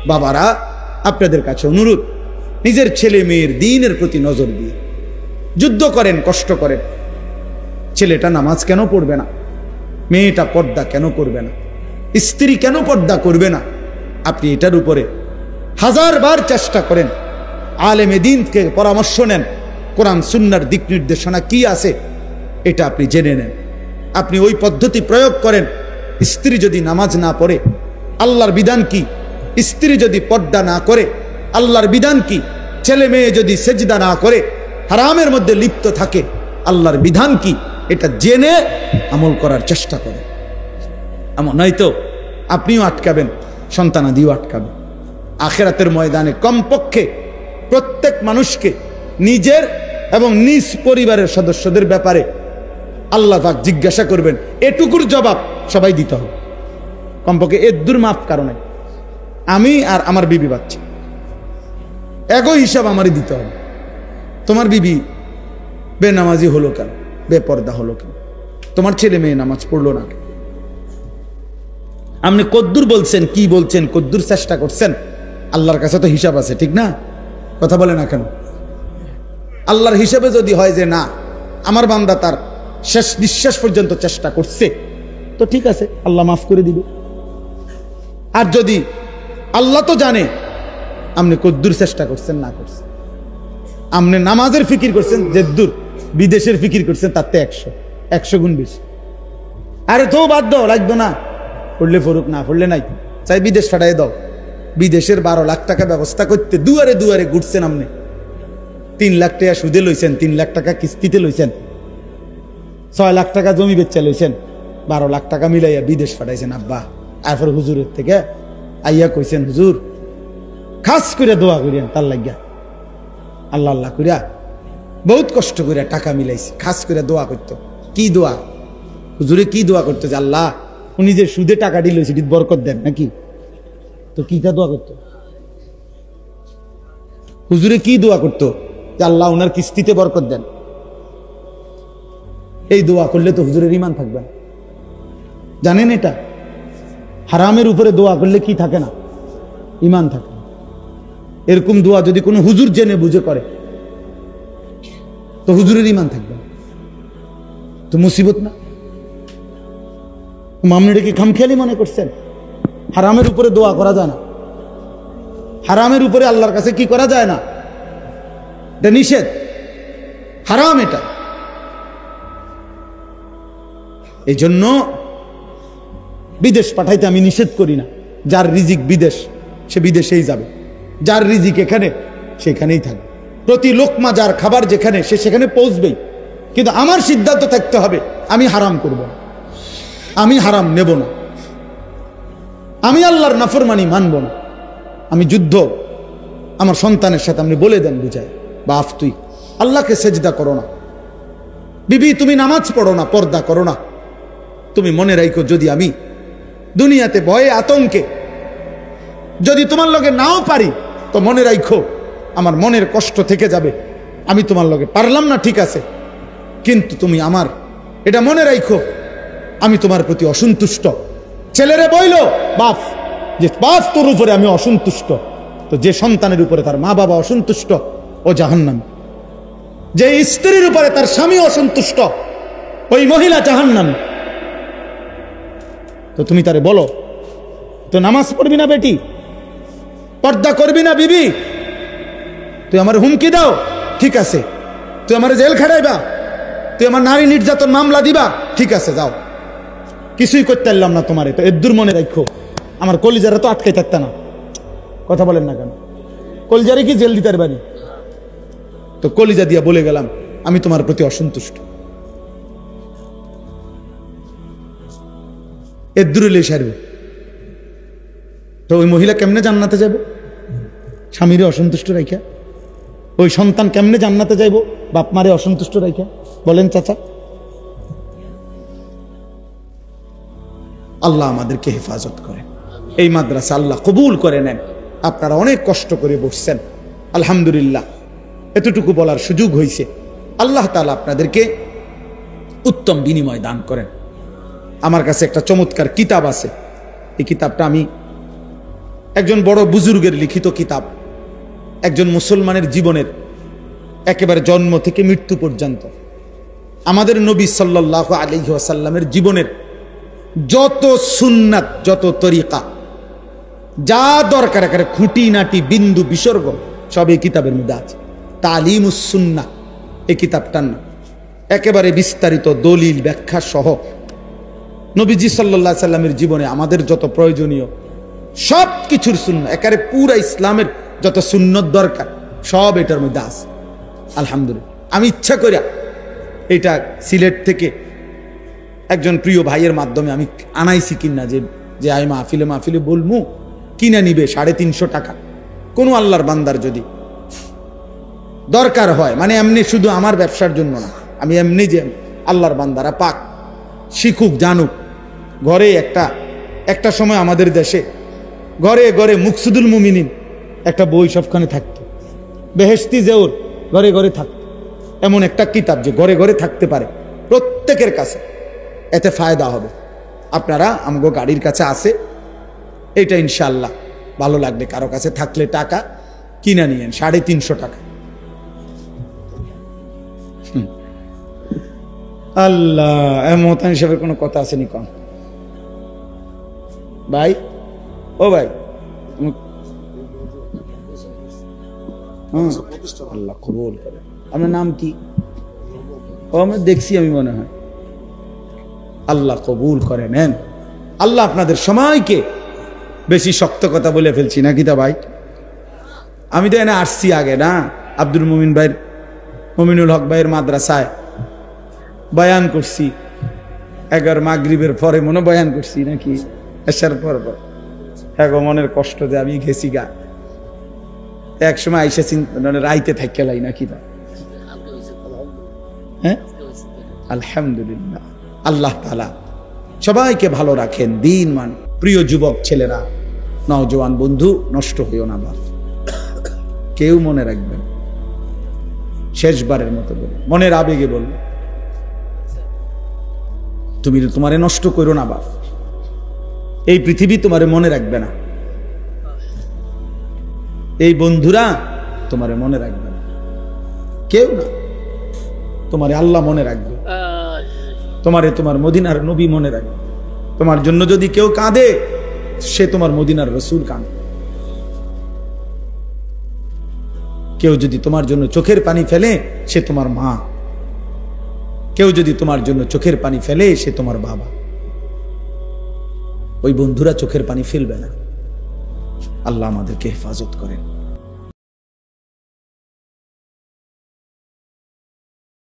বাবারা, আপনাদের কাছে অনুরোধ, নিজের ছেলে মেয়ের দ্বীনের প্রতি নজর দিয়ে যুদ্ধ করেন, কষ্ট করেন। ছেলেটা নামাজ কেন পড়বে না? মেয়েটা পর্দা কেন করবে না? স্ত্রী কেন পর্দা করবে না? আপনি এটার উপরে হাজারবার চেষ্টা করেন। আলেমে দ্বীনকে পরামর্শ নেন, কোরআন সুন্নাহর দিক নির্দেশনা কি আছে এটা আপনি জেনে নেন। আপনি ওই পদ্ধতি প্রয়োগ করেন। স্ত্রী যদি নামাজ না পড়ে, আল্লাহর বিধান কি? স্ত্রী যদি পর্দা না করে, আল্লাহর বিধান কি? ছেলে মেয়ে যদি সেজদা না করে, হারামের মধ্যে লিপ্ত থাকে, আল্লাহর বিধান কি? এটা জেনে আমল করার চেষ্টা করেন। এমন নয়তো আপনিও আটকাবেন, সন্তানাদিও আটকাবেন। আখিরাতের ময়দানে কমপক্ষে প্রত্যেক মানুষকে নিজের এবং নিজ পরিবারের সদস্যদের ব্যাপারে আল্লাহ পাক জিজ্ঞাসা করবেন। এটুকুর জবাব সবাই দিতে হবে। কমপক্ষে এদ্দুর মাফ কারণে আমি আর আমার বিবি বাচ্চা একই হিসাব আমারই দিতে হবে। তোমার বিবি বেনামাজি হলো কেন? বেপর্দা হলো কেন? তোমার ছেলে মেয়ে নামাজ পড়লো না কেন? আপনি কদ্দুর বলছেন, কি বলছেন, কদ্দুর চেষ্টা করছেন? আল্লাহর কাছে তো হিসাব আছে, ঠিক না? কথা বলে না কেন? আল্লাহর হিসাবে যদি হয় যে না, আমার বান্দা তার শেষ নিঃশ্বাস পর্যন্ত চেষ্টা করছে, তো ঠিক আছে, আল্লাহ মাফ করে দিবে। আর যদি আল্লাহ তো জানে আপনি কদ্দুর চেষ্টা করছেন না করছেন, আপনি নামাজের ফিকির করছেন যেদ্দুর, বিদেশের ফিকির করছেন তার তো 100 গুণ বেশি। আরে তো বাদ দাও, লাগতো না, পড়লে ফরুক, না পড়লে নাই, চাই বিদেশ ফাটাই দাও। বিদেশের 12 লাখ টাকা ব্যবস্থা করতে দুয়ারে দুয়ারে ঘুরছেন আপনি। 3 লাখ টাকা সুদে লইছেন, 3 লাখ টাকা কিস্তিতে লইছেন, 6 লাখ টাকা জমি বেচা লইছেন, 12 লাখ টাকা মিলাইয়া বিদেশ ফাটাইছেন আব্বা। এরপর হুজুরের থেকে আইয়া কইছেন, হুজুর খাস করে দোয়া করিয়েন তার লাগিয়া, আল্লাহ আল্লাহ করিয়া বহুত কষ্ট করিয়া টাকা মিলাইছি, খাস করে দোয়া করতো। কি দোয়া? হুজুরে কি দোয়া করতো? যে আল্লাহ উনি যে সুদে টাকা দিল সেটি বরকত দেন নাকি? তো কিটা দোয়া করতো? হুজুরে কি দোয়া করতো? যে আল্লাহ ওনার কিস্তিতে বরকত দেন। এই দোয়া করলে তো হুজুরের ঈমান থাকবে না, জানেন এটা? হারামের উপরে দোয়া করলে কি থাকে না? ঈমান থাকে না। এরকম দোয়া যদি কোনো হুজুর জেনে বুঝে করে তো হুজুরের ঈমান থাকবে না, তো মুসিবত না? মামনিটা কি খামখেয়ালি মনে করছেন? হারামের উপরে দোয়া করা যায় না, হারামের উপরে আল্লাহর কাছে কি করা যায় না, এটা নিষেধ, হারাম এটা। এই জন্য বিদেশ পাঠাইতে আমি নিষেধ করি না। যার রিজিক বিদেশ সে বিদেশেই যাবে, যার রিজিক এখানে সেখানেই থাকবে। প্রতি লোকমা যার খাবার যেখানে সে সেখানে পৌঁছবেই। কিন্তু আমার সিদ্ধান্ত থাকতে হবে আমি হারাম করব না, আমি হারাম নেব না, আমি আল্লাহর নাফরমানি মানব না। আমি যুদ্ধ আমার সন্তানের সাথে আপনি বলে দেন, বুঝায়, বাপ তুই আল্লাহকে সেজদা করো না, বিবি তুমি নামাজ পড়ো না, পর্দা করো না। তুমি মনে রাখো, যদি আমি দুনিয়াতে ভয়ে আতঙ্কে যদি তোমার লগে নাও পারি, তো মনে রাখো আমার মনের কষ্ট থেকে যাবে। আমি তোমার লগে পারলাম না, ঠিক আছে, কিন্তু তুমি আমার এটা মনে রাখো আমি তোমার প্রতি অসন্তুষ্ট। ছেলেরে বইল বাপ যে বাপ তোর উপরে আমি অসন্তুষ্ট, তো যে সন্তানের উপরে তার মা বাবা অসন্তুষ্ট ও জাহান্নামী। যে স্ত্রীর উপরে তার স্বামী অসন্তুষ্ট ওই মহিলা জাহান্নামী। তো তুমি তারে বলো, তো নামাজ পড়বি না বেটি, পর্দা করবি না বিবি, তুই আমার হুমকি দাও, ঠিক আছে, তুই আমার জেল খাটাইবা, তুই আমার নারী নির্যাতন মামলা দিবা, ঠিক আছে যাও, কিছুই করতে পারলাম না তোমারে, তো এদ্দুর মনে রাখো আমার কলিজারা তো আটকে থাকতে না। কথা বলেন না কেন? কলিজারে কি জেল দিতে পারি? তো কলিজা দিয়া বলে গেলাম আমি তোমার প্রতি অসন্তুষ্ট। এদ্দুর এলে সারবে, তো ওই মহিলা কেমনে জান্নাতে যাবে? স্বামীরে অসন্তুষ্ট রাইখা। ওই সন্তান কেমনে জান্নাতে যাইব বাপ মারে অসন্তুষ্ট রাইখা? বলেন চাচা। আল্লাহ আমাদেরকে হেফাজত করেন, এই মাদ্রাসা আল্লাহ কবুল করে নেন। আপনারা অনেক কষ্ট করে বসছেন, আলহামদুলিল্লাহ এতটুকু বলার সুযোগ হয়েছে। আল্লাহ তাআলা আপনাদেরকে উত্তম বিনিময় দান করেন। আমার কাছে একটা চমৎকার কিতাব আছে, এই কিতাবটা আমি একজন বড় বুজুর্গের লিখিত কিতাব, একজন মুসলমানের জীবনের একেবারে জন্ম থেকে মৃত্যু পর্যন্ত আমাদের নবী সাল্লাল্লাহু আলাইহি ওয়াসাল্লামের জীবনের যত সুন্নাত, যত তরিকা, যা দরকার একেবারে খুঁটিনাটি বিন্দু বিসর্গ সব এই কিতাবের মধ্যে আছে। তালিমুস সুন্নাহ এই কিতাবটার নাম। একেবারে বিস্তারিত দলিল ব্যাখ্যা সহ নবীজি সাল্লাল্লাহু আলাইহি সাল্লামের জীবনে আমাদের যত প্রয়োজনীয় সব কিছুর সুন্নাহ, একেবারে পুরা ইসলামের যত সুন্নত দরকার সব এটার মধ্যে আছে। আলহামদুলিল্লাহ, আমি ইচ্ছা করি এটা সিলেট থেকে একজন প্রিয় ভাইয়ের মাধ্যমে আমি আনাইছি কিনা, যে আমি মাহফিলে বলমু, কিনা নিবে 350 টাকা। কোনো আল্লাহর বান্দার যদি দরকার হয়, মানে এমনি শুধু আমার ব্যবসার জন্য না, আমি এমনি যে আল্লাহর বান্দারা পাক শিখুক, জানুক। ঘরে একটা সময় আমাদের দেশে ঘরে ঘরে মুকসুদুল মুমিনিন একটা বই সবখানে থাকতো, বেহেশতি জেওর ঘরে ঘরে থাকতো। এমন একটা কিতাব যে ঘরে ঘরে থাকতে পারে প্রত্যেকের কাছে, এতে ফায়দা হবে। আপনারা আমগো গাড়ির কাছে আছে, এটা ইনশাআল্লাহ ভালো লাগবে। কারো কাছে থাকলে টাকা কিনা নিয়েন, 350 টাকা। আল্লাহ, এমতান হিসাবে কোনো কথা আসেনি কম ভাই? ও ভাই, আল্লাহ কবুল করে। আপনার নাম কি? ও আমি দেখছি, আমি মনে হয়। আল্লাহ কবুল করে নেন। আল্লাহ আপনাদের সময়কে, বেশি শক্ত কথা বলে ফেলছি নাকি তা ভাই? আমি তো এনে আসছি আগে না, আব্দুল মুমিন ভাইয়ের, মুমিনুল হক ভাইয়ের মাদ্রাসায় বয়ান করছি। 11 মাগরিবের পরে মনে বয়ান করছি নাকি, এসার পর হ্যাঁ গো, মনের কষ্ট যে আমি গেছি গা। এক সময় আইসা রাইতে থাকেলাই নাকি তা? হ্যাঁ, আলহামদুলিল্লাহ। আল্লাহ তাআলা সবাইকে ভালো রাখেন, দিন মান। প্রিয় যুবক ছেলেরা, নওজোয়ান বন্ধু, নষ্ট হইও না বাপ। কেউ মনে রাখবেন, শেষবারের মতো বল, মনের আবেগে বল, তুমি তোমারে নষ্ট করো না বাপ। এই পৃথিবী তোমারে মনে রাখবে না, এই বন্ধুরা তোমারে মনে রাখবে না, কেউ না। তোমারে আল্লাহ মনে রাখবে, তোমারে তোমার মদিনার নবী মনে রাখবে। তোমার জন্য যদি কেউ কাঁদে, সে তোমার মদিনার রাসূল কাঁদে। কেউ যদি তোমার জন্য চোখের পানি ফেলে, সে তোমার মা। কেউ যদি তোমার জন্য চোখের পানি ফেলে, সে তোমার বাবা। ওই বন্ধুরা চোখের পানি ফেলবে না। আল্লাহ আমাদেরকে হেফাজত করেন।